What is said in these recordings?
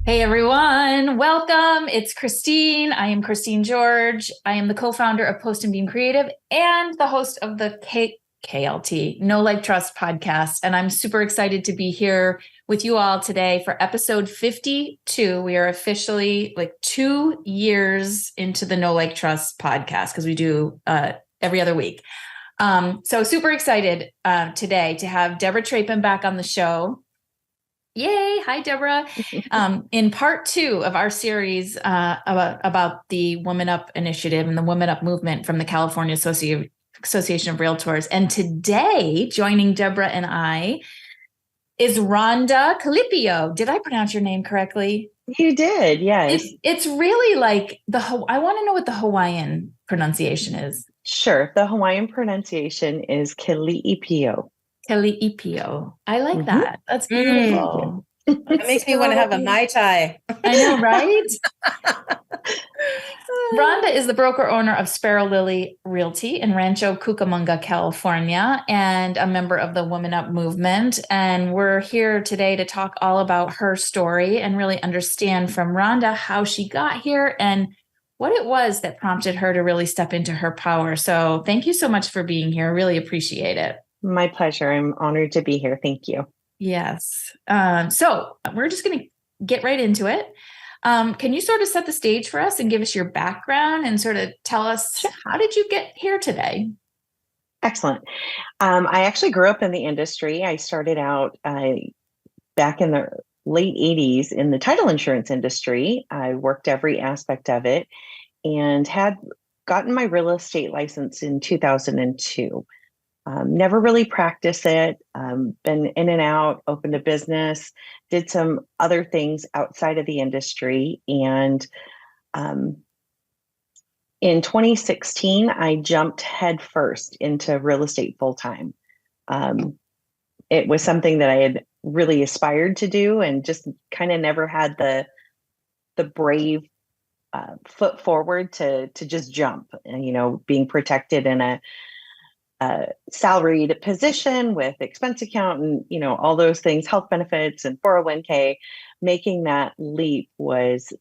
Hey everyone, welcome. It's Christine. I am Christine George. I am the co-founder of Post and Beam Creative and the host of the KLT, No Like Trust podcast. And I'm super excited to be here with you all today for episode 52. We are officially like 2 years into the No Like Trust podcast because we do every other week. So super excited today to have Debra Trappen back on the show. Yay. Hi, Debra. In part 2 of our series about the WomanUP initiative and the WomanUP movement from the California Association of Realtors. And today, joining Debra and I is Rhonda Keliipio. Did I pronounce your name correctly? You did, yes. It's really like I want to know what the Hawaiian pronunciation is. Sure. The Hawaiian pronunciation is Keliipio. Keliipio. I like that. That's Yeah. beautiful. It makes me want to have a Mai Tai. I know, right? Rhonda is the broker owner of Sparrow Lily Realty in Rancho Cucamonga, California, and a member of the WomanUP movement. And we're here today to talk all about her story and really understand from Rhonda how she got here and what it was that prompted her to really step into her power. So thank you so much for being here. I really appreciate it. My pleasure. I'm honored to be here. Thank you. Yes. So we're just going to get right into it. Can you sort of set the stage for us and give us your background and sort of tell us, how did you get here today? Excellent. I actually grew up in the industry. I started out back in the late 80s in the title insurance industry. I worked every aspect of it and had gotten my real estate license in 2002. Never really practiced it, been in and out, opened a business, did some other things outside of the industry. And in 2016, I jumped headfirst into real estate full time. It was something that I had really aspired to do and just kind of never had the brave foot forward to just jump, and, being protected in a salaried position with expense account and all those things, health benefits and 401k. Making that leap was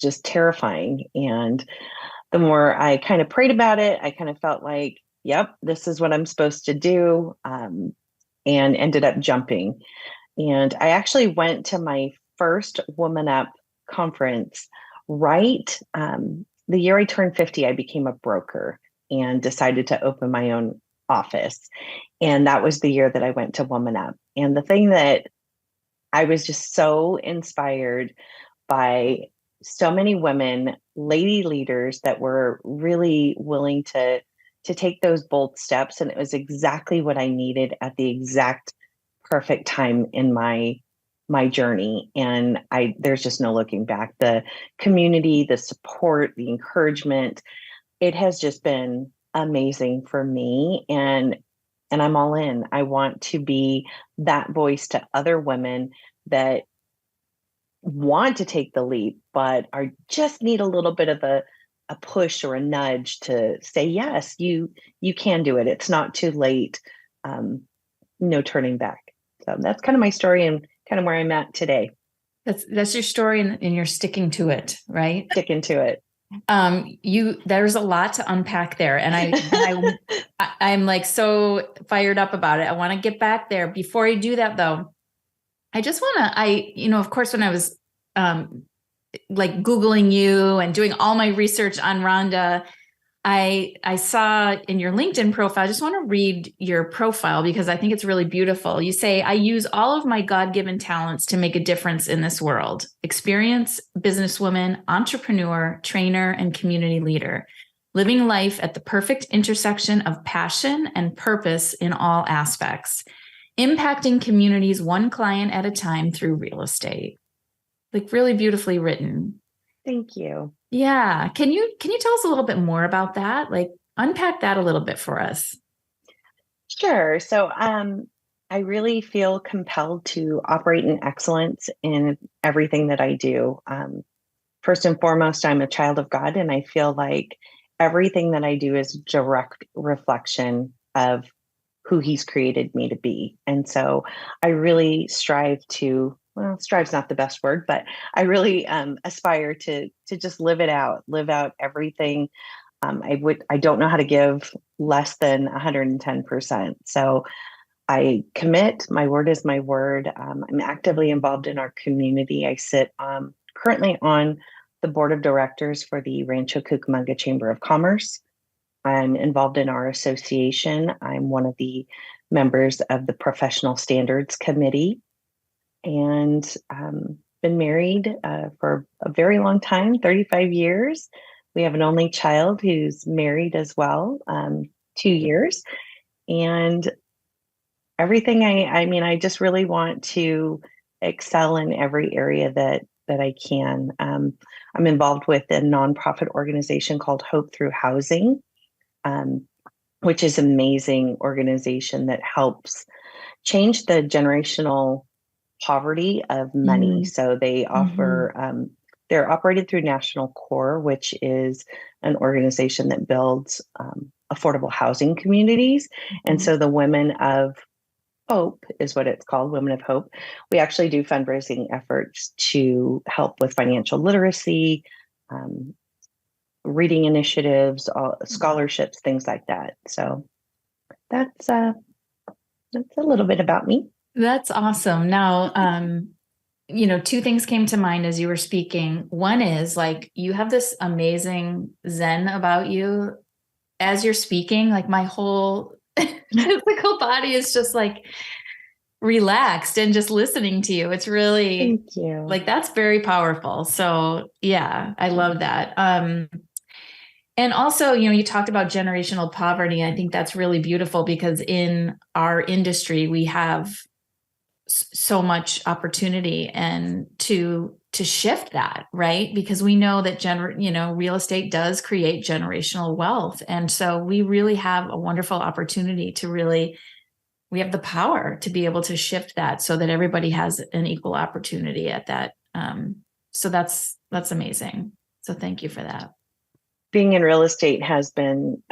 just terrifying. And the more I kind of prayed about it, I kind of felt like, yep, this is what I'm supposed to do, and ended up jumping. And I actually went to my first WomanUP conference right the year I turned 50. I became a broker and decided to open my own office. And that was the year that I went to WomanUP. And the thing that I was just so inspired by, so many women, lady leaders that were really willing to take those bold steps. And it was exactly what I needed at the exact perfect time in my journey. And there's just no looking back. The community, the support, the encouragement, it has just been amazing for me. And I'm all in. I want to be that voice to other women that want to take the leap, but just need a little bit of a push or a nudge to say, yes, you can do it. It's not too late. No turning back. So that's kind of my story and kind of where I'm at today. That's your story, and you're sticking to it, right? Sticking to it. There's a lot to unpack there, and I'm like so fired up about it. I want to get back there. Before I do that, though, I just want to, of course, when I was like Googling you and doing all my research on Rhonda, I saw in your LinkedIn profile, I just want to read your profile because I think it's really beautiful. You say, I use all of my God-given talents to make a difference in this world. Experience, businesswoman, entrepreneur, trainer, and community leader. Living life at the perfect intersection of passion and purpose in all aspects. Impacting communities one client at a time through real estate. Like really beautifully written. Thank you. Yeah. Can you tell us a little bit more about that? Like unpack that a little bit for us. Sure. So I really feel compelled to operate in excellence in everything that I do. First and foremost, I'm a child of God, and I feel like everything that I do is direct reflection of who He's created me to be. And so I really strive to well, strive's not the best word, but I really aspire to just live out everything. I don't know how to give less than 110%. So I commit, my word is my word. I'm actively involved in our community. I sit currently on the board of directors for the Rancho Cucamonga Chamber of Commerce. I'm involved in our association. I'm one of the members of the Professional Standards Committee, and been married for a very long time, 35 years. We have an only child who's married as well, 2 years. And everything I mean, I just really want to excel in every area that I can. I'm involved with a nonprofit organization called Hope Through Housing, um, which is an amazing organization that helps change the generational poverty of money. So they offer, they're operated through National Core, which is an organization that builds affordable housing communities. And so the Women of Hope is what it's called, Women of Hope. We actually do fundraising efforts to help with financial literacy, reading initiatives, scholarships, things like that. So that's a little bit about me. That's awesome. Now, two things came to mind as you were speaking. One is like, you have this amazing zen about you as you're speaking, like my whole physical body is just like relaxed and just listening to you. It's really, Thank you. Like, that's very powerful. So yeah, I love that. And also, you talked about generational poverty. I think that's really beautiful because in our industry, we have so much opportunity and to shift that, right? Because we know that real estate does create generational wealth. And so we really have a wonderful opportunity to we have the power to be able to shift that so that everybody has an equal opportunity at that. So that's amazing. So thank you for that. Being in real estate has been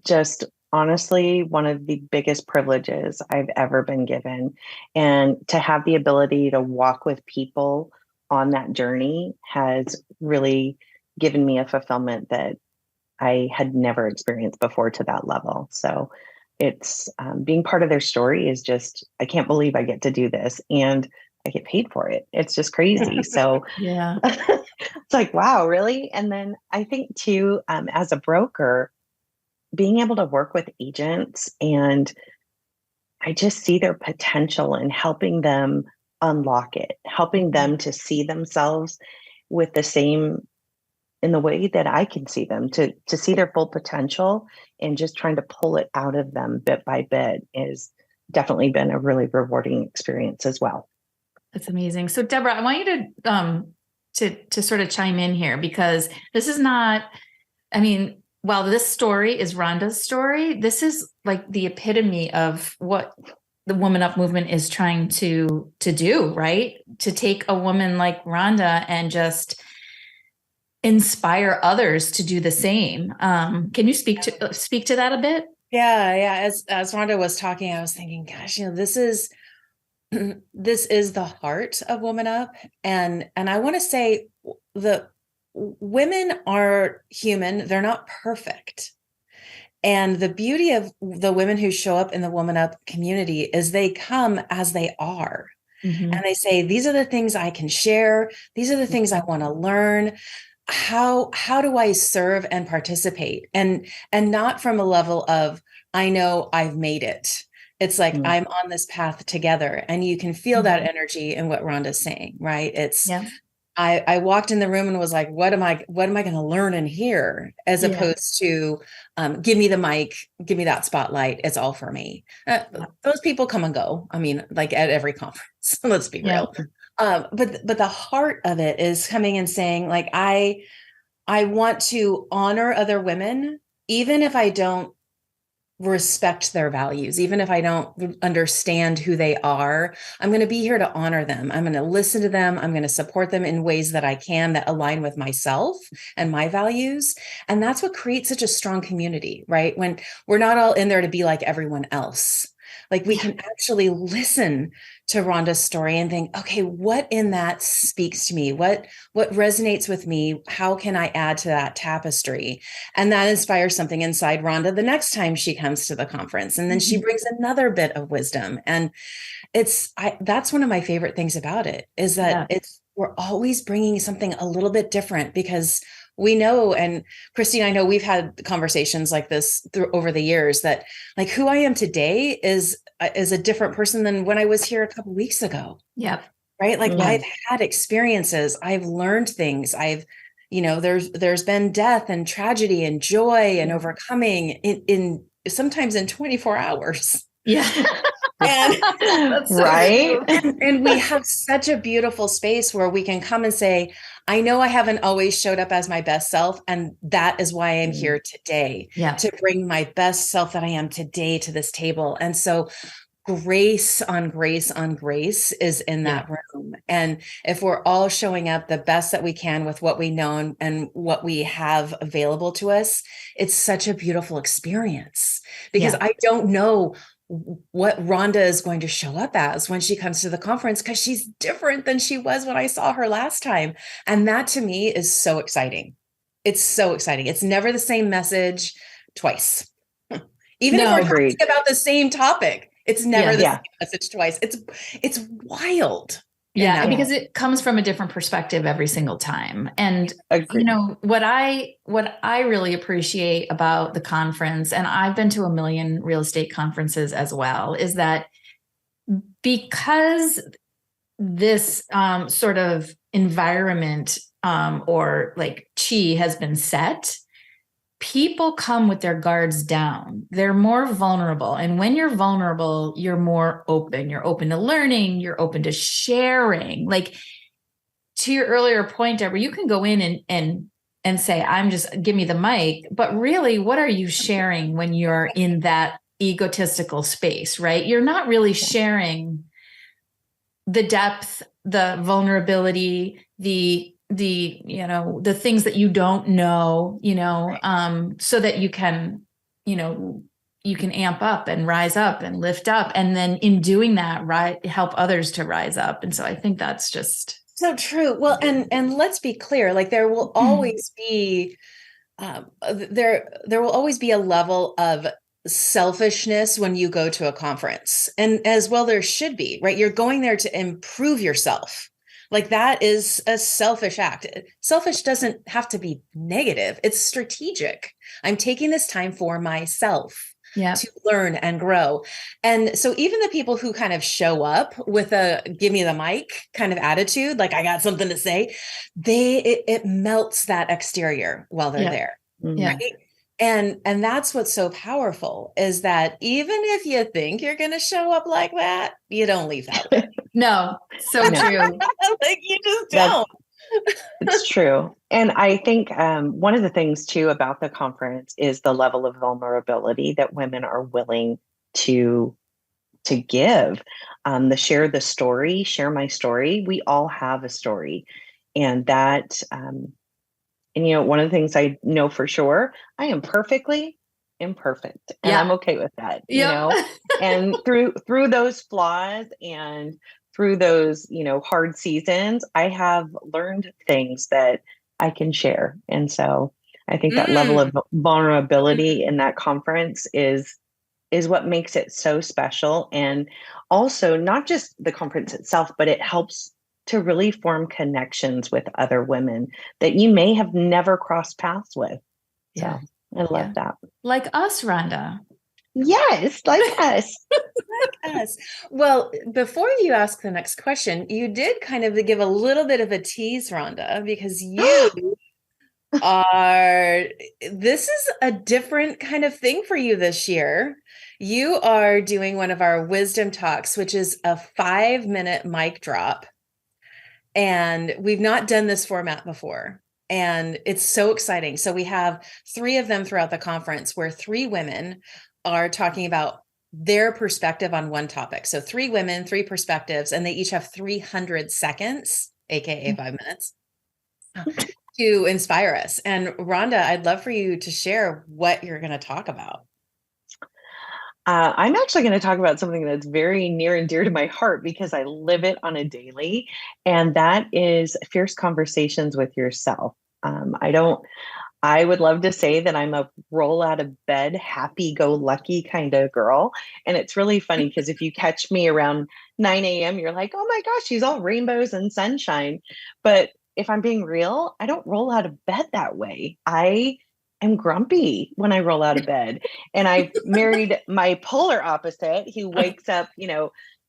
just honestly one of the biggest privileges I've ever been given. And to have the ability to walk with people on that journey has really given me a fulfillment that I had never experienced before to that level. So it's being part of their story is just, I can't believe I get to do this and I get paid for it. It's just crazy. So yeah, it's like, wow, really? And then I think too, as a broker, being able to work with agents, and I just see their potential in helping them unlock it, helping them to see themselves with the same, in the way that I can see them, to see their full potential, and just trying to pull it out of them bit by bit is definitely been a really rewarding experience as well. that's amazing. So Debra, I want you to sort of chime in here, because this is not, while this story is Rhonda's story, this is like the epitome of what the WomanUP movement is trying to do, right? To take a woman like Rhonda and just inspire others to do the same. Can you speak to that a bit? Yeah. As Rhonda was talking, I was thinking, gosh, this is the heart of WomanUP. And I want to say the women are human. They're not perfect. And the beauty of the women who show up in the WomanUP community is they come as they are. And they say, these are the things I can share. These are the things I want to learn. How do I serve and participate? And not from a level of, I know I've made it. It's like, I'm on this path together. And you can feel that energy in what Rhonda's saying, right? It's, I walked in the room and was like, what am I going to learn in here? As opposed to, give me the mic, give me that spotlight. It's all for me. Those people come and go. I mean, like at every conference, let's be real. But the heart of it is coming and saying, like, I want to honor other women, even if I don't respect their values, even if I don't understand who they are. I'm going to be here to honor them. I'm going to listen to them. I'm going to support them in ways that I can, that align with myself and my values. And that's what creates such a strong community, right? When we're not all in there to be like everyone else. Like we can actually listen to Rhonda's story and think, okay, what in that speaks to me? What resonates with me? How can I add to that tapestry? And that inspires something inside Rhonda the next time she comes to the conference. And then she brings another bit of wisdom. And that's one of my favorite things about it, is that we're always bringing something a little bit different, because we know, and Christine, I know we've had conversations like this over the years, that like who I am today is a different person than when I was here a couple of weeks ago. Yep. Right. Like I've had experiences, I've learned things, there's been death and tragedy and joy and overcoming in sometimes in 24 hours. Yeah. And right. And we have such a beautiful space where we can come and say, I know I haven't always showed up as my best self. And that is why I'm here today, to bring my best self that I am today to this table. And so grace on grace on grace is in that room. And if we're all showing up the best that we can with what we know and what we have available to us, it's such a beautiful experience, because I don't know what Rhonda is going to show up as when she comes to the conference, because she's different than she was when I saw her last time. And that to me is so exciting. It's so exciting. It's never the same message twice. Even if we're talking about the same topic, it's never the same message twice. It's wild. Yeah, because it comes from a different perspective every single time. And what I really appreciate about the conference, and I've been to a million real estate conferences as well, is that because this sort of environment or like chi has been set, people come with their guards down. They're more vulnerable. And when you're vulnerable, you're more open. You're open to learning. You're open to sharing. Like, to your earlier point, Debra, you can go in and say, give me the mic. But really, what are you sharing when you're in that egotistical space, right? You're not really sharing the depth, the vulnerability, the things that you don't know, so that you can amp up and rise up and lift up. And then in doing that, help others to rise up. And so I think that's just so true. Well, and let's be clear, like there will always be, there will always be a level of selfishness when you go to a conference, and as well, there should be, right? You're going there to improve yourself. Like that is a selfish act. Selfish doesn't have to be negative. It's strategic. I'm taking this time for myself to learn and grow. And so even the people who kind of show up with a give me the mic kind of attitude, like I got something to say, it melts that exterior while they're there. Right? And that's what's so powerful, is that even if you think you're going to show up like that, you don't leave that way. No, so true. Like you just don't. It's true. And I think one of the things too about the conference is the level of vulnerability that women are willing to give. Share my story. We all have a story. And that, one of the things I know for sure, I am perfectly imperfect, and I'm okay with that, and through those flaws and through those, hard seasons, I have learned things that I can share. And so I think that level of vulnerability in that conference is what makes it so special. And also not just the conference itself, but it helps to really form connections with other women that you may have never crossed paths with. So I love that. Like us, Rhonda. Yes, like us. Like us. Well, before you ask the next question, you did kind of give a little bit of a tease, Rhonda, because you this is a different kind of thing for you this year. You are doing one of our wisdom talks, which is a 5-minute mic drop. And we've not done this format before. And it's so exciting. So we have 3 of them throughout the conference, where 3 women are talking about their perspective on one topic. So 3 women, 3 perspectives, and they each have 300 seconds, AKA 5 minutes, to inspire us. And Rhonda, I'd love for you to share what you're going to talk about. I'm actually going to talk about something that's very near and dear to my heart because I live it on a daily, and that is fierce conversations with yourself. I would love to say that I'm a roll out of bed, happy go lucky kind of girl. And it's really funny because if you catch me around 9 a.m., you're like, oh my gosh, she's all rainbows and sunshine. But if I'm being real, I don't roll out of bed that way. I am grumpy when I roll out of bed. And I've married my polar opposite who wakes up,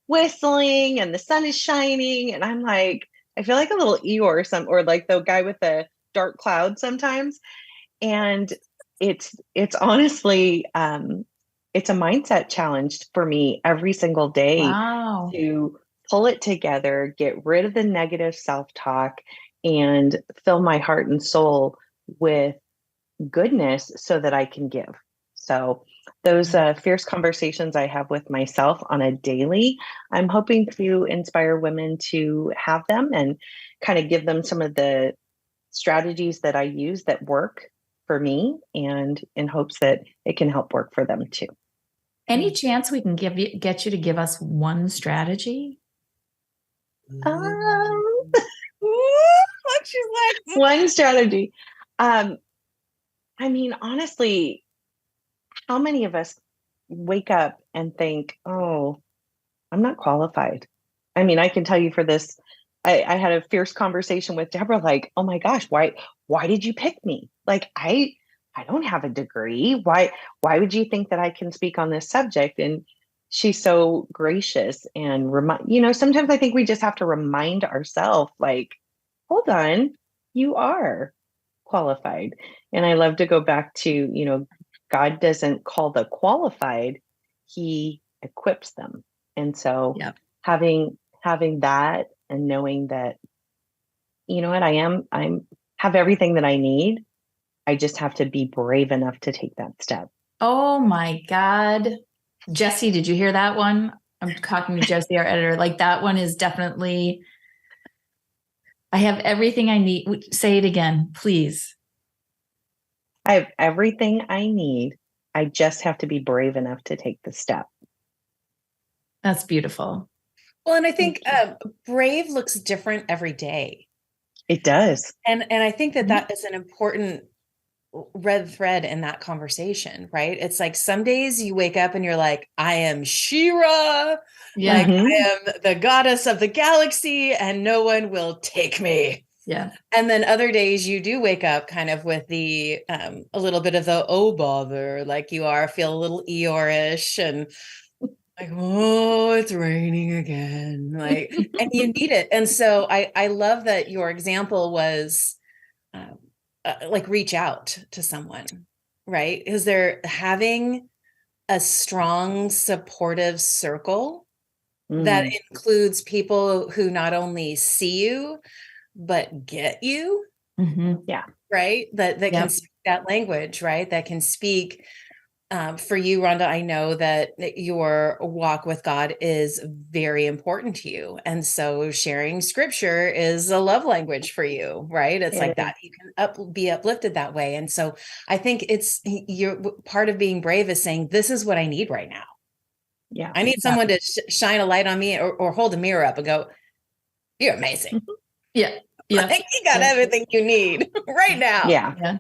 whistling and the sun is shining. And I'm like, I feel like a little Eeyore or like the guy with the dark cloud sometimes. And it's honestly it's a mindset challenge for me every single day Wow. to pull it together, get rid of the negative self-talk, and fill my heart and soul with goodness so that I can give. So those fierce conversations I have with myself on a daily, I'm hoping to inspire women to have them and kind of give them some of the strategies that I use that work for me, and in hopes that it can help work for them too. Any chance we can get you to give us one strategy? She's like, One strategy. I mean, honestly, how many of us wake up and think, oh, I'm not qualified? I mean, I can tell you for this, I had a fierce conversation with Debra, like, oh my gosh, why did you pick me? Like, I don't have a degree. Why would you think that I can speak on this subject? And she's so gracious and sometimes I think we just have to remind ourselves, like, hold on, you are qualified. And I love to go back to, God doesn't call the qualified, he equips them. And so Yep. having that and knowing that, you know what, I'm have everything that I need. I just have to be brave enough to take that step. Oh my God. Jesse, did you hear that one? I'm talking to Jesse, our editor. Like, that one is definitely, I have everything I need. Say it again, please. I have everything I need. I just have to be brave enough to take the step. That's beautiful. Well, and I think brave looks different every day. It does. And I think that is an important red thread in that conversation, right? It's like some days you wake up and you're like, I am She-Ra. Yeah. Like, I am the goddess of the galaxy and no one will take me. Yeah. And then other days you do wake up kind of with the a little bit of the oh bother, like you feel a little Eeyore-ish and like, oh, it's raining again. Like, and you need it. And so I love that your example was like reach out to someone, right? Because they're having a strong, supportive circle that includes people who not only see you, but get you. Yeah. Right. That can speak that language, right? That can speak for you, Rhonda. I know that your walk with God is very important to you. And so sharing scripture is a love language for you, right? It's like that. You can be uplifted that way. And so I think you're part of being brave is saying, this is what I need right now. Yeah. I need someone to shine a light on me or hold a mirror up and go, you're amazing. Yeah. Yeah. Like, you got everything you need right now. Yeah.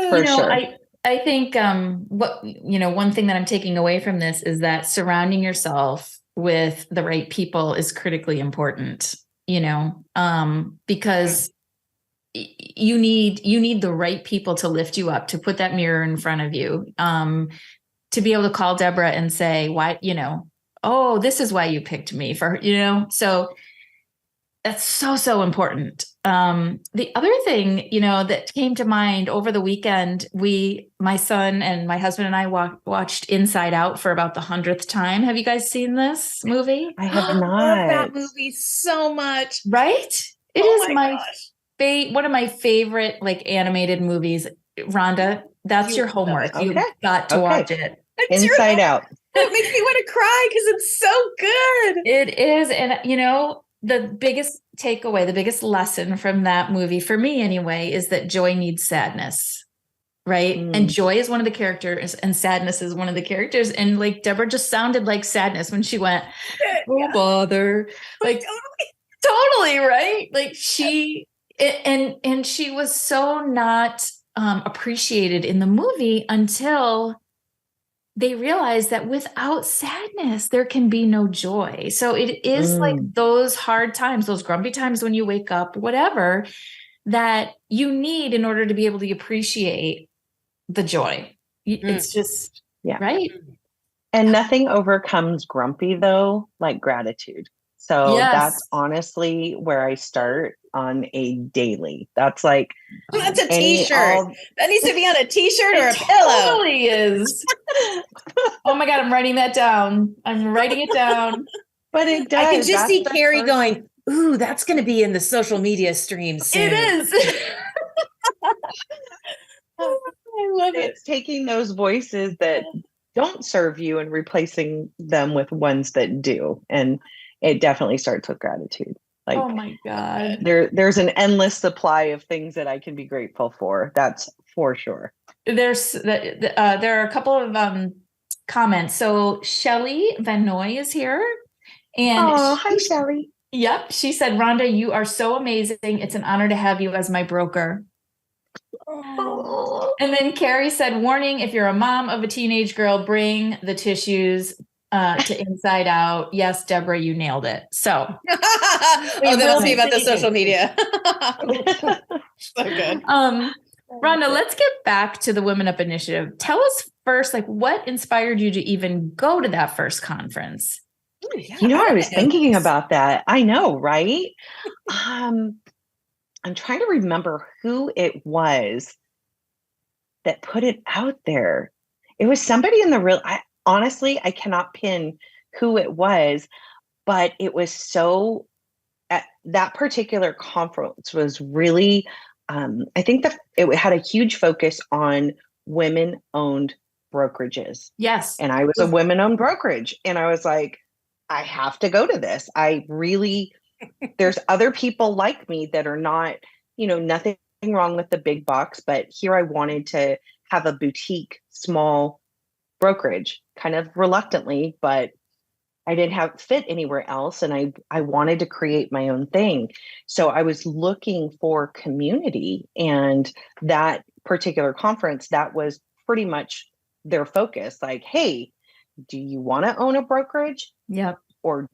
For sure. I think one thing that I'm taking away from this is that surrounding yourself with the right people is critically important, because you need the right people to lift you up, to put that mirror in front of you, to be able to call Debra and say, why, oh, this is why you picked me for, so that's so, so important. The other thing, that came to mind over the weekend, my son and my husband and I watched Inside Out for about the 100th time. Have you guys seen this movie? I have not. I love that movie so much. Right? It is one of my favorite, like, animated movies. Rhonda, that's your homework. Okay. You've got to watch it. Inside Out. It makes me want to cry because it's so good. It is. And, the biggest takeaway, the biggest lesson from that movie, for me anyway, is that joy needs sadness. right? And joy is one of the characters and sadness is one of the characters. And like Debra just sounded like sadness when she went, oh, bother. Like totally, right? Like she was so not appreciated in the movie until they realized that without sadness, there can be no joy. So it is like those hard times, those grumpy times when you wake up, whatever, that you need in order to be able to appreciate the joy. It's just, right? And nothing overcomes grumpy though, like gratitude. So that's honestly where I start on a daily. That's like, that's a t-shirt. That needs to be on a t-shirt or a pillow. Totally is. Oh my God, I'm writing that down. I'm writing it down. But it does. I can just see Carrie going, ooh, that's going to be in the social media stream soon. It is. I love it. It's taking those voices that don't serve you and replacing them with ones that do. And it definitely starts with gratitude. Like, oh my God. There's an endless supply of things that I can be grateful for. That's for sure. There are a couple of comments. So Shelly Van Noy is here. And hi, Shelly. Yep. She said, Rhonda, you are so amazing. It's an honor to have you as my broker. Oh. And then Carrie said, warning, if you're a mom of a teenage girl, bring the tissues to Inside Out. Yes, Debra, you nailed it. So then I'll see about the social media. So good. Rhonda, let's get back to the WomanUP initiative. Tell us first, like, what inspired you to even go to that first conference? I was thinking about that. I know, right? I'm trying to remember who it was that put it out there. It was somebody in the honestly, I cannot pin who it was, but it was so, at that particular conference was really, I think that it had a huge focus on women-owned brokerages. Yes. And I was a women-owned brokerage. And I was like, I have to go to this. There's other people like me that are not, nothing wrong with the big box, but here I wanted to have a boutique, small brokerage, kind of reluctantly, but I didn't have fit anywhere else. And I wanted to create my own thing. So I was looking for community, and that particular conference, that was pretty much their focus. Like, hey, do you want to own a brokerage? Yep. Or,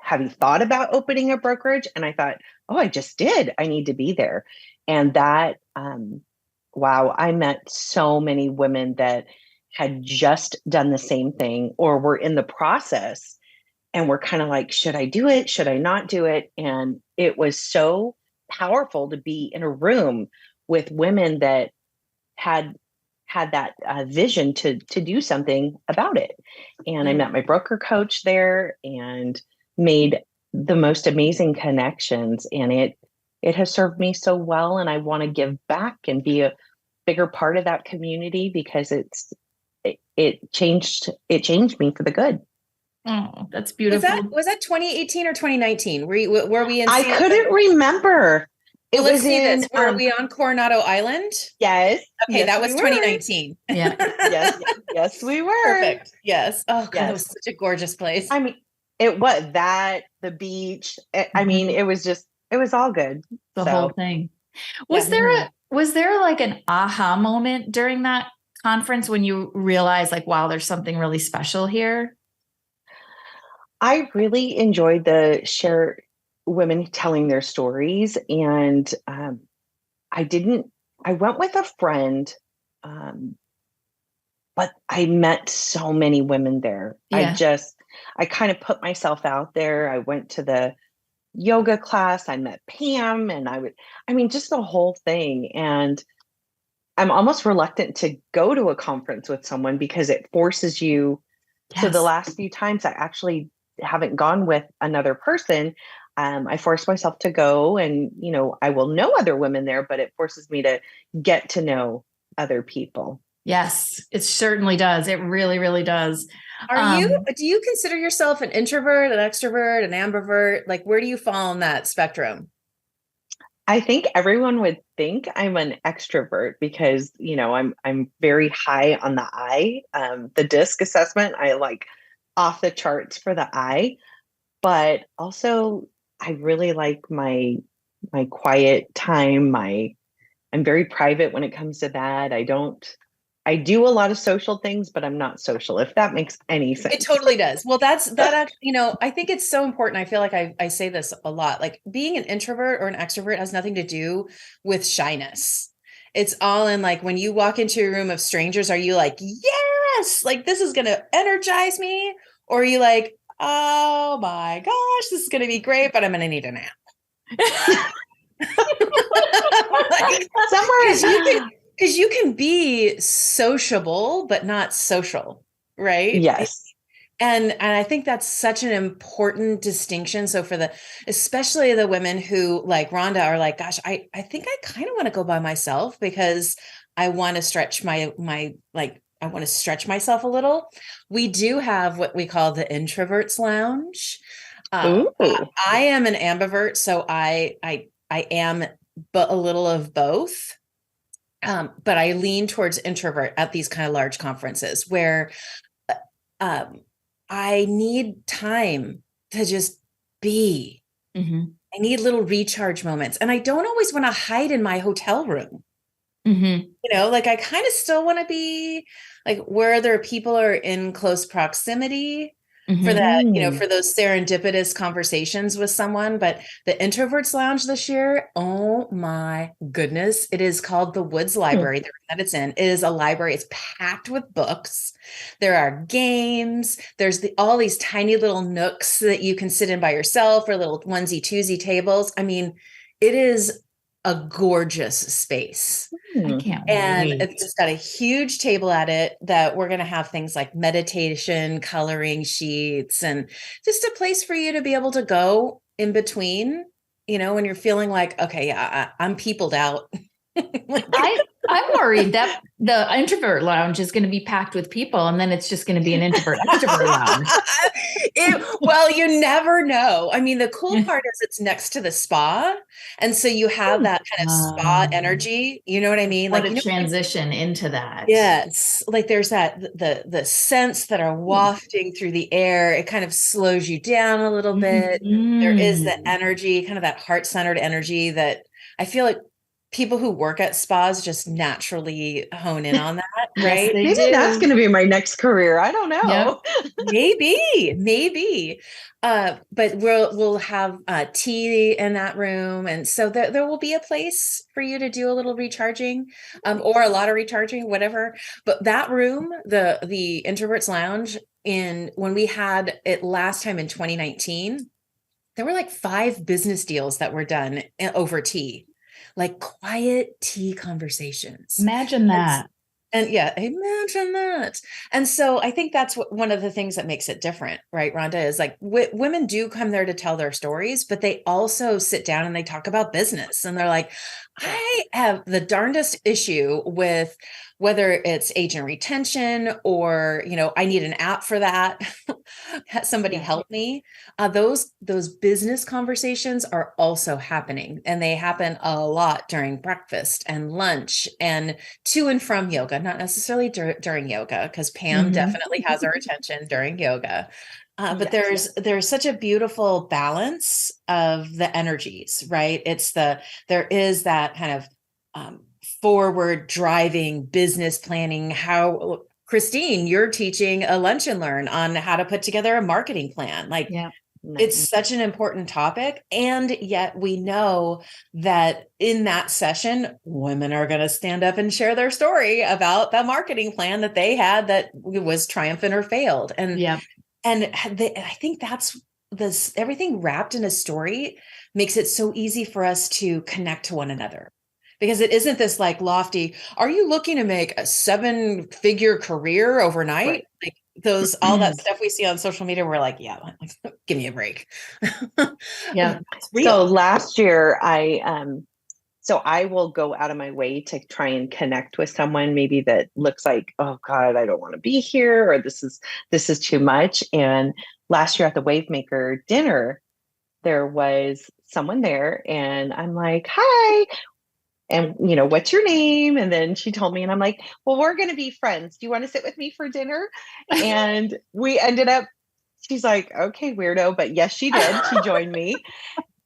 have you thought about opening a brokerage? And I thought, oh, I just did. I need to be there. And that, wow, I met so many women that had just done the same thing or were in the process and were kind of like, should I do it? Should I not do it? And it was so powerful to be in a room with women that had that vision to do something about it. And I met my broker coach there and made the most amazing connections. And it has served me so well. And I want to give back and be a bigger part of that community because it changed me for the good. Oh, that's beautiful. Was that 2018 or 2019? Were we in? I couldn't remember. Let's see this. Were we on Coronado Island? Yes. Okay, yes, that was 2019. Yeah. yes, we were. Perfect. Yes. Oh, God, yes. It was such a gorgeous place. I mean, it was the beach. I mean, it was all good. The whole thing. Was there like an aha moment during that conference when you realized like, wow, there's something really special here? I really enjoyed the share women telling their stories. And I went with a friend, but I met so many women there. Yeah. I kind of put myself out there. I went to the yoga class. I met Pam and just the whole thing. And I'm almost reluctant to go to a conference with someone because it forces you. Yes. So the last few times I actually haven't gone with another person. I forced myself to go and, I will know other women there, but it forces me to get to know other people. Yes, it certainly does. It really, really does. Do you consider yourself an introvert, an extrovert, an ambivert? Like, where do you fall on that spectrum? I think everyone would think I'm an extrovert because, I'm very high on the I, the DISC assessment. I like off the charts for the I, but also I really like my quiet time. I'm very private when it comes to that. I do a lot of social things, but I'm not social, if that makes any sense. It totally does. Well, that actually, I think it's so important. I feel like I say this a lot, like being an introvert or an extrovert has nothing to do with shyness. It's all in like when you walk into a room of strangers, are you like, yes, like this is going to energize me? Or are you like, oh my gosh, this is going to be great, but I'm going to need a nap. Like, Somewhere. because you can be sociable, but not social, right? Yes. And I think that's such an important distinction. So for especially the women who like Rhonda are like, gosh, I think I kind of want to go by myself because I want to stretch I want to stretch myself a little. We do have what we call the introverts lounge. Ooh. I am an ambivert, so I am but a little of both. But I lean towards introvert at these kind of large conferences where I need time to just be. Mm-hmm. I need little recharge moments. And I don't always want to hide in my hotel room. Mm-hmm. Like I kind of still want to be like where there people are in close proximity for that, for those serendipitous conversations with someone. But the Introverts Lounge this year, oh my goodness, it is called the Woods Library that it's in. It is a library. It's packed with books. There are games. There's all these tiny little nooks that you can sit in by yourself or little onesie twosie tables. I mean, it is a gorgeous space. I can't And wait. it's just got a huge table at it that we're going to have things like meditation, coloring sheets, and just a place for you to be able to go in between, when you're feeling like, okay, yeah, I'm peopled out. I'm worried that the introvert lounge is going to be packed with people and then it's just going to be an introvert extrovert lounge. Well, you never know. I mean, the cool part is it's next to the spa. And so you have that kind of spa energy. You know what I mean? Like a transition into that. Yes. Like there's the scents that are wafting through the air. It kind of slows you down a little bit. There is the energy, kind of that heart-centered energy that I feel like people who work at spas just naturally hone in on that, right? Yes, maybe that's going to be my next career. I don't know. Yep. Maybe. But we'll have tea in that room, and so there will be a place for you to do a little recharging, or a lot of recharging, whatever. But that room, the Introverts Lounge, when we had it last time in 2019, there were like 5 business deals that were done over tea. Like quiet tea conversations. Imagine that. And yeah, imagine that. And so I think that's one of the things that makes it different, right, Rhonda, is like women do come there to tell their stories, but they also sit down and they talk about business. And they're like, I have the darndest issue with whether it's agent retention or, I need an app for that. Somebody help me. Those business conversations are also happening, and they happen a lot during breakfast and lunch and to and from yoga, not necessarily during yoga, because Pam definitely has our attention during yoga. But there's such a beautiful balance of the energies, right? There is that kind of forward driving business planning. How, Christine, you're teaching a lunch and learn on how to put together a marketing plan. Like, it's such an important topic. And yet we know that in that session, women are going to stand up and share their story about the marketing plan that they had that was triumphant or failed. And I think that's everything wrapped in a story makes it so easy for us to connect to one another. Because it isn't this like lofty, are you looking to make a 7-figure career overnight? Right. Like all that stuff we see on social media, we're like, yeah, give me a break. Yeah. So last year I will go out of my way to try and connect with someone maybe that looks like, oh God, I don't want to be here, or this is too much. And last year at the Wavemaker dinner, there was someone there, and I'm like, hi. And, what's your name? And then she told me, and I'm like, well, we're going to be friends. Do you want to sit with me for dinner? And we ended up, she's like, okay, weirdo. But yes, she did. She joined me.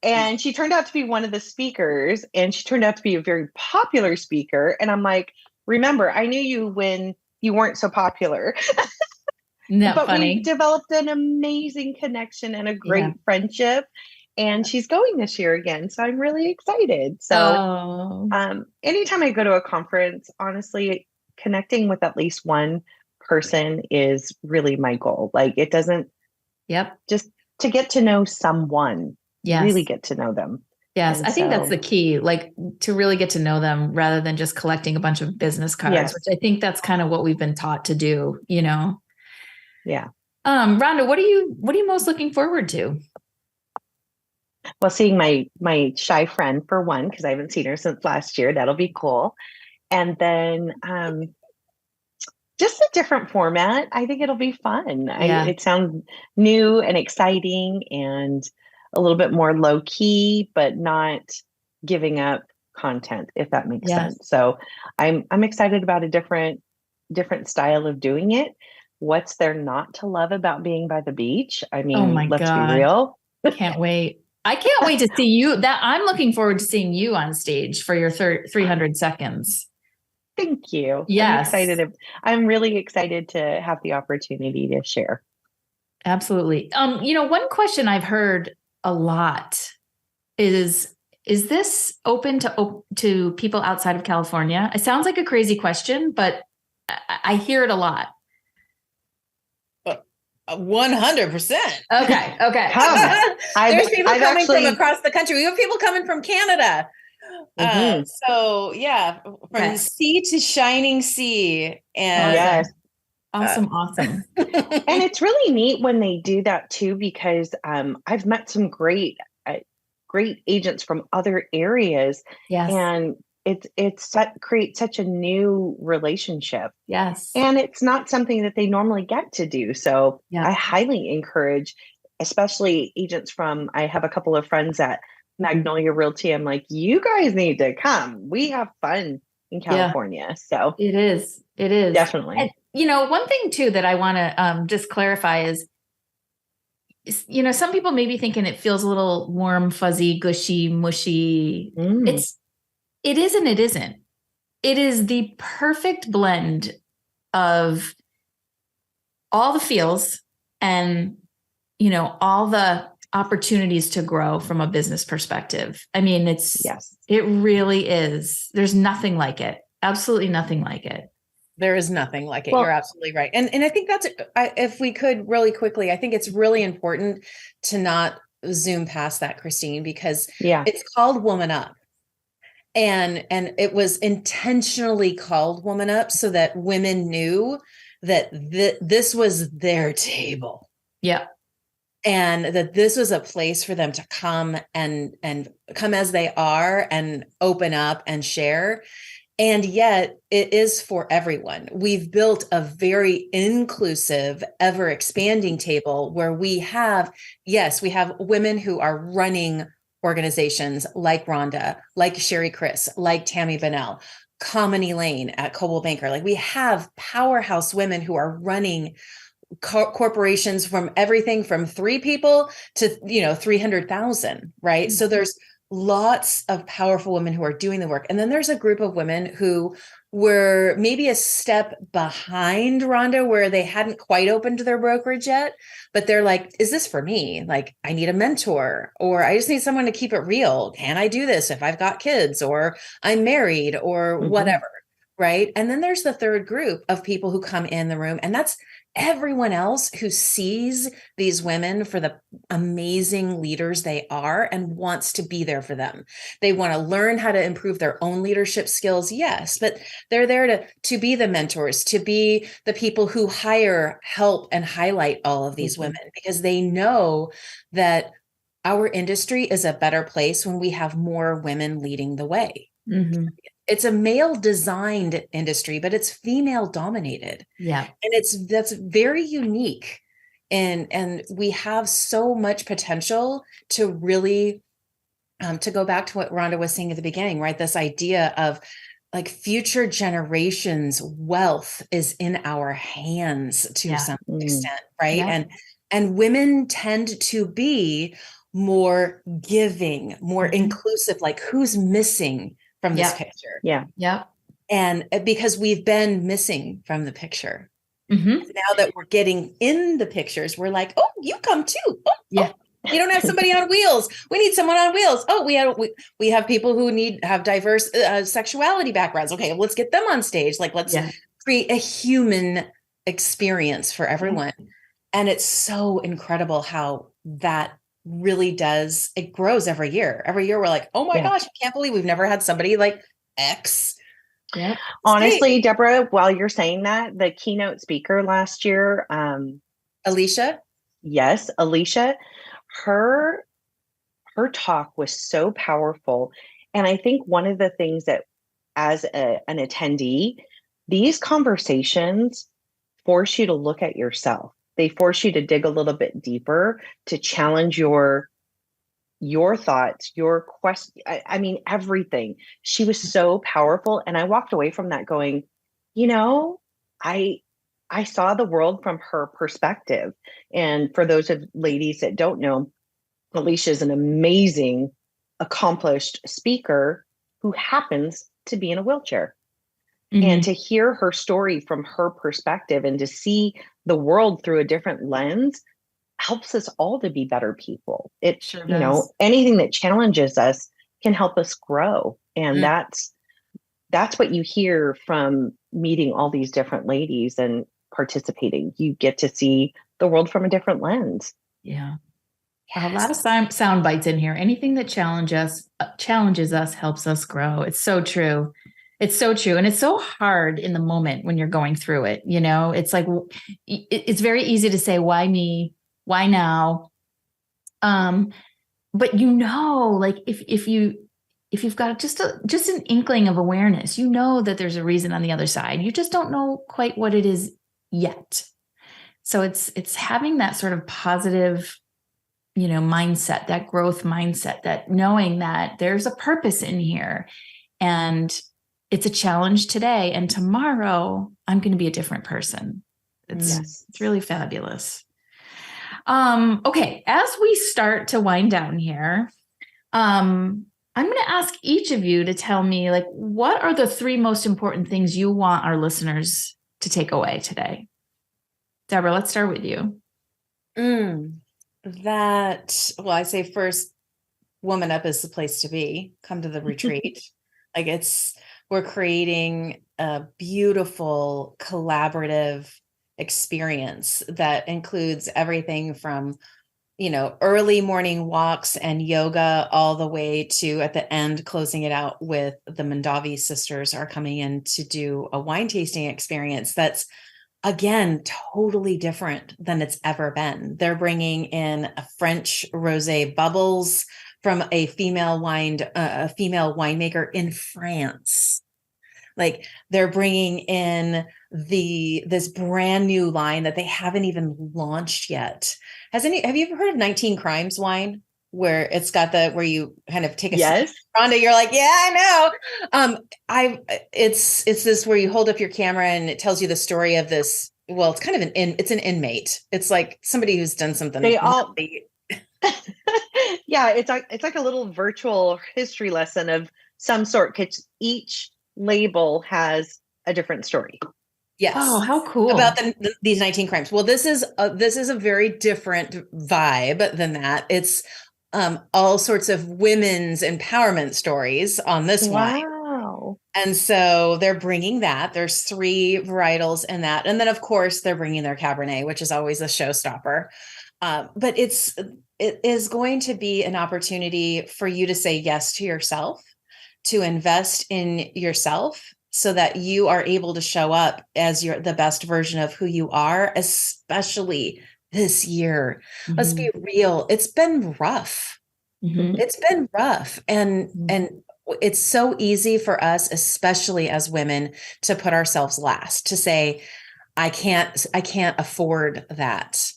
And she turned out to be one of the speakers, and she turned out to be a very popular speaker. And I'm like, remember, I knew you when you weren't so popular. But funny? we developed an amazing connection and a great friendship. And she's going this year again. So I'm really excited. So anytime I go to a conference, honestly, connecting with at least one person is really my goal. Like, it doesn't just to get to know someone, really get to know them. Yes. I think that's the key, like to really get to know them rather than just collecting a bunch of business cards, which I think that's kind of what we've been taught to do, Yeah. Rhonda, what are you most looking forward to? Well, seeing my shy friend for one, because I haven't seen her since last year. That'll be cool. And then just a different format. I think it'll be fun. It sounds new and exciting and a little bit more low key, but not giving up content, if that makes sense. So I'm excited about a different style of doing it. What's there not to love about being by the beach? I mean, let's be real. Can't wait. I can't wait to see you. I'm looking forward to seeing you on stage for your 300 seconds. Thank you. Yes. I'm really excited to have the opportunity to share. Absolutely. One question I've heard a lot is this open to people outside of California? It sounds like a crazy question, but I hear it a lot. 100%. Okay. There's people coming from across the country. We have people coming from Canada. So yeah, from sea to shining sea. And awesome. And it's really neat when they do that too, because I've met some great agents from other areas. And it creates such a new relationship. And it's not something that they normally get to do. So I highly encourage, especially agents I have a couple of friends at Magnolia Realty. I'm like, you guys need to come. We have fun in California. So it is definitely. And, one thing too that I want to just clarify is, some people may be thinking it feels a little warm, fuzzy, gushy, mushy. It is and it isn't. It is the perfect blend of all the feels and, all the opportunities to grow from a business perspective. I mean, it really is. There's nothing like it. Absolutely nothing like it. There is nothing like it. You're absolutely right. And I think if we could really quickly, I think it's really important to not zoom past that, Christine, because it's called WomanUP. And it was intentionally called WomanUP so that women knew that this was their table. And that this was a place for them to come and come as they are and open up and share. And yet it is for everyone. We've built a very inclusive, ever expanding table where we have women who are running organizations like Rhonda, like Sherry Chris, like Tammy Bennell, Common Elaine at Coldwell Banker. Like, we have powerhouse women who are running corporations from everything from 3 people to 300,000, right? So there's lots of powerful women who are doing the work. And then there's a group of women who were maybe a step behind Rhonda, where they hadn't quite opened their brokerage yet, but they're like, is this for me? Like, I need a mentor, or I just need someone to keep it real. Can I do this if I've got kids, or I'm married, or whatever, right? And then there's the third group of people who come in the room, and that's everyone else who sees these women for the amazing leaders they are and wants to be there for them. They want to learn how to improve their own leadership skills. Yes, but they're there to be the mentors, to be the people who hire, help, and highlight all of these women, because they know that our industry is a better place when we have more women leading the way. It's a male designed industry, but it's female dominated. And that's very unique. And we have so much potential to really to go back to what Rhonda was saying at the beginning, right? This idea of like future generations' wealth is in our hands to some extent, right? Yeah. And women tend to be more giving, more inclusive, like who's missing from this picture. Yeah. Yeah. And because we've been missing from the picture. Now that we're getting in the pictures, we're like, oh, you come too. Oh, yeah. Oh, you don't have somebody on wheels. We need someone on wheels. Oh, we have people who have diverse sexuality backgrounds. Okay, let's get them on stage. Like, let's create a human experience for everyone. And it's so incredible how that really does. It grows every year. Every year we're like, oh my gosh, I can't believe we've never had somebody like X. Yeah. Honestly, Debra, while you're saying that, the keynote speaker last year, Alicia. Yes, Alicia, her talk was so powerful. And I think one of the things that as an attendee, these conversations force you to look at yourself. They force you to dig a little bit deeper, to challenge your thoughts, your question. I mean, everything. She was so powerful. And I walked away from that going, I saw the world from her perspective. And for those of ladies that don't know, Alicia is an amazing, accomplished speaker who happens to be in a wheelchair. And to hear her story from her perspective and to see the world through a different lens helps us all to be better people. It sure does. Anything that challenges us can help us grow. And that's what you hear from meeting all these different ladies and participating. You get to see the world from a different lens. Yeah. A lot of sound bites in here. Anything that challenges us helps us grow. It's so true. It's so true. And it's so hard in the moment when you're going through it. It's like, it's very easy to say, why me? Why now? But like if you've got just an inkling of awareness, that there's a reason on the other side. You just don't know quite what it is yet. So it's having that sort of positive, mindset, that growth mindset, that knowing that there's a purpose in here and it's a challenge today. And tomorrow I'm going to be a different person. It's really fabulous. Okay. As we start to wind down here, I'm going to ask each of you to tell me, like, what are the 3 most important things you want our listeners to take away today? Debra, let's start with you. I say first, WomanUP is the place to be. Come to the retreat. We're creating a beautiful collaborative experience that includes everything from, early morning walks and yoga all the way to at the end, closing it out with the Mandavi sisters are coming in to do a wine tasting experience. That's, again, totally different than it's ever been. They're bringing in a French rosé bubbles from a female winemaker in France. Like, they're bringing in this brand new line that they haven't even launched yet. Have you ever heard of 19 Crimes wine? Where it's got where you kind of take a sip. Rhonda, you're like, yeah, I know. It's this where you hold up your camera and it tells you the story of this. Well, it's kind of it's an inmate. It's like somebody who's done something. Yeah, it's like a little virtual history lesson of some sort, because each label has a different story. Yes. Oh, how cool. About these 19 crimes. Well, this is a very different vibe than that. It's all sorts of women's empowerment stories on this wine. Wow. And so they're bringing that. There's 3 varietals in that. And then, of course, they're bringing their Cabernet, which is always a showstopper. But it is going to be an opportunity for you to say yes to yourself, to invest in yourself so that you are able to show up as the best version of who you are, especially this year. Let's be real. It's been rough. It's been rough. And it's so easy for us, especially as women, to put ourselves last, to say, I can't afford that.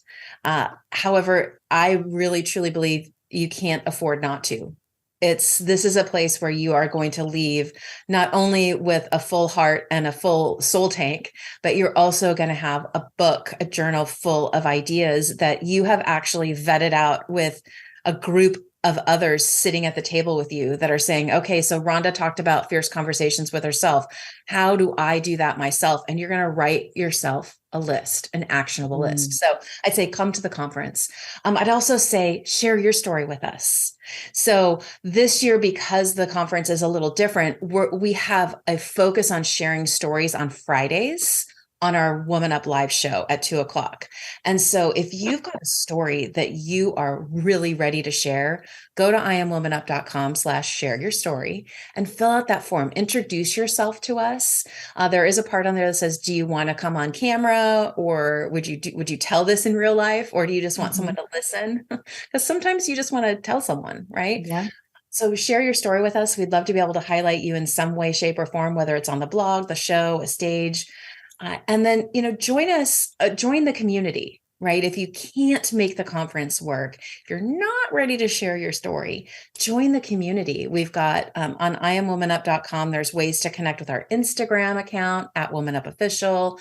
However, I really, truly believe you can't afford not to. This is a place where you are going to leave not only with a full heart and a full soul tank, but you're also going to have a book, a journal full of ideas that you have actually vetted out with a group of others sitting at the table with you that are saying, okay, so Rhonda talked about fierce conversations with herself. How do I do that myself? And you're going to write yourself a list, an actionable list. So I'd say come to the conference. I'd also say share your story with us. So this year, because the conference is a little different, we have a focus on sharing stories on Fridays on our WomanUP live show at 2:00. And so if you've got a story that you are really ready to share, go to IamWomanUP.com/share your story and fill out that form. Introduce yourself to us. There is a part on there that says, do you want to come on camera, or would you tell this in real life, or do you just want someone to listen? Because sometimes you just want to tell someone, right? Yeah. So share your story with us. We'd love to be able to highlight you in some way, shape, or form, whether it's on the blog, the show, a stage. And then, join us, join the community, right? If you can't make the conference work, if you're not ready to share your story, join the community. We've got on IamWomanUp.com, there's ways to connect with our Instagram account at WomanUpOfficial.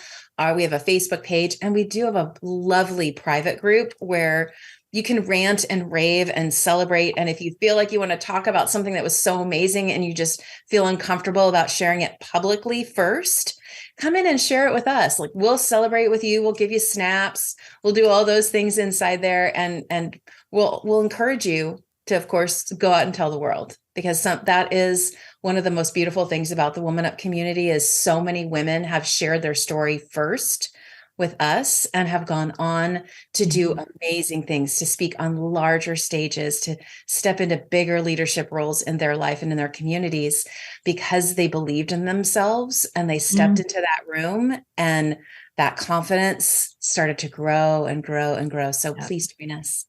We have a Facebook page, and we do have a lovely private group where you can rant and rave and celebrate. And if you feel like you want to talk about something that was so amazing and you just feel uncomfortable about sharing it publicly first, come in and share it with us. Like, we'll celebrate with you. We'll give you snaps. We'll do all those things inside there. And we'll encourage you to, of course, go out and tell the world, because that is one of the most beautiful things about the WomanUP community is so many women have shared their story first with us and have gone on to do amazing things, to speak on larger stages, to step into bigger leadership roles in their life and in their communities, because they believed in themselves and they stepped into that room, and that confidence started to grow and grow and grow. So please join us.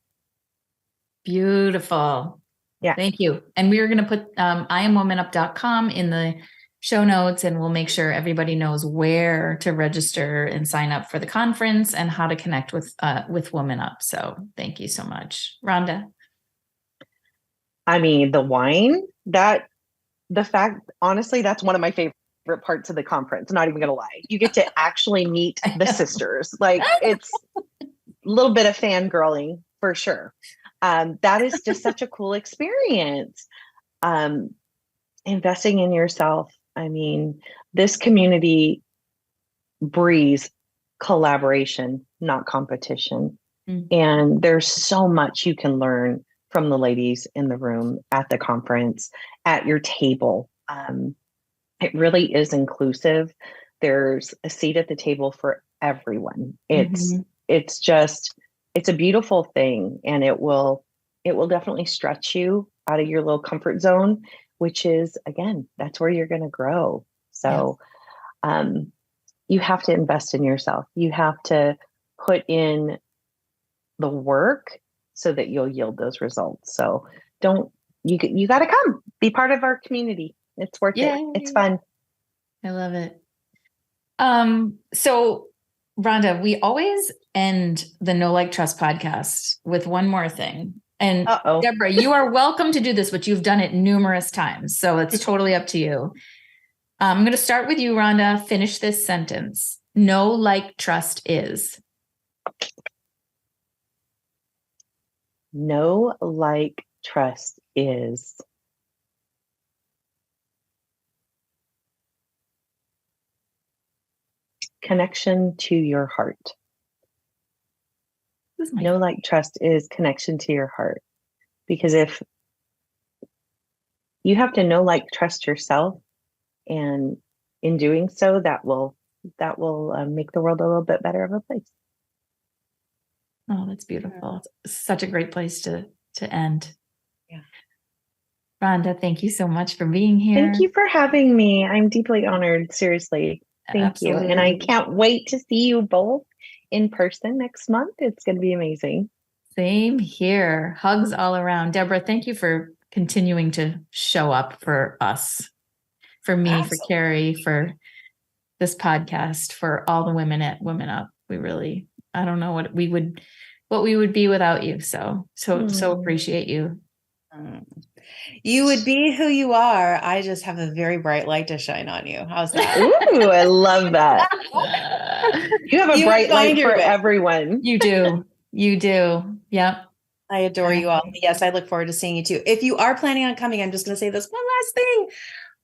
Beautiful. Yeah. Thank you. And we are going to put IamWomanUp.com in the show notes, and we'll make sure everybody knows where to register and sign up for the conference and how to connect with WomanUP. So thank you so much, Rhonda. I mean, the wine, honestly, that's one of my favorite parts of the conference. I'm not even going to lie. You get to actually meet the sisters. Like, it's a little bit of fangirling for sure. That is just such a cool experience. Investing in yourself. I mean, this community breeds collaboration, not competition. And there's so much you can learn from the ladies in the room, at the conference, at your table. It really is inclusive. There's a seat at the table for everyone. It's a beautiful thing, and it will definitely stretch you out of your little comfort zone, which is, again, that's where you're going to grow. So you have to invest in yourself. You have to put in the work so that you'll yield those results. So you got to come be part of our community. It's worth it. It's fun. I love it. So Rhonda, we always end the Know Like Trust podcast with one more thing. And Debra, you are welcome to do this, but you've done it numerous times. So it's totally up to you. I'm going to start with you, Rhonda. Finish this sentence. Know like trust is. Know like trust is. Connection to your heart. Know like trust is connection to your heart. Because if you have to know like trust yourself, and in doing so, that will make the world a little bit better of a place. Oh, that's beautiful. It's such a great place to end. Yeah. Rhonda, thank you so much for being here. Thank you for having me. I'm deeply honored. Seriously. Thank you. And I can't wait to see you both in person next month. It's going to be amazing. Same here. Hugs all around. Debra, thank you for continuing to show up for us, for me, Absolutely. For Carrie, for this podcast, for all the women at WomanUP. I don't know what we would be without you. So appreciate you. You would be who you are. I just have a very bright light to shine on you. How's that? Ooh, I love that. You have a You would bright light find your for way. everyone. You do. You do. Yep. I adore you all. Yes, I look forward to seeing you too. If you are planning on coming, I'm just going to say this one last thing.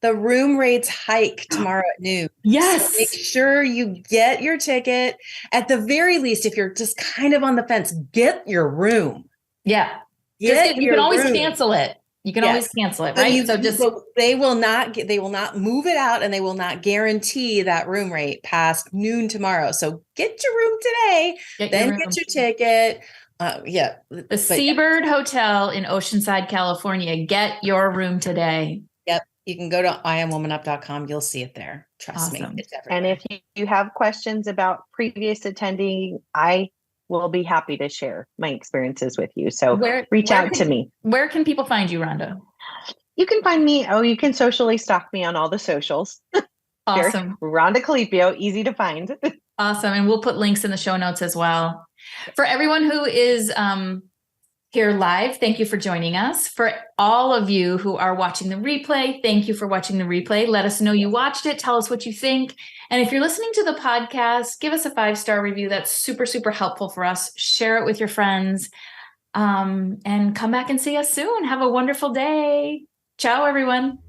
The room rates hike tomorrow at noon. Yes. So make sure you get your ticket. At the very least, if you're just kind of on the fence, get your room. Yeah. You can always cancel it. You can always cancel it, right? So they will not move it out, and they will not guarantee that room rate past noon tomorrow. So get your room today, then get your ticket. The Seabird Hotel in Oceanside, California. Get your room today. Yep. You can go to IamWomanUp.com. You'll see it there. Trust me. It's everywhere. And if you have questions about previous attending, I will be happy to share my experiences with you. So reach out to me. Where can people find you, Rhonda? You can find me. You can socially stalk me on all the socials. Awesome. Rhonda Keliipio, easy to find. Awesome. And we'll put links in the show notes as well. For everyone who is here live, thank you for joining us. For all of you who are watching the replay, thank you for watching the replay. Let us know you watched it. Tell us what you think. And if you're listening to the podcast, give us a 5-star review. That's super, super helpful for us. Share it with your friends. And come back and see us soon. Have a wonderful day. Ciao, everyone.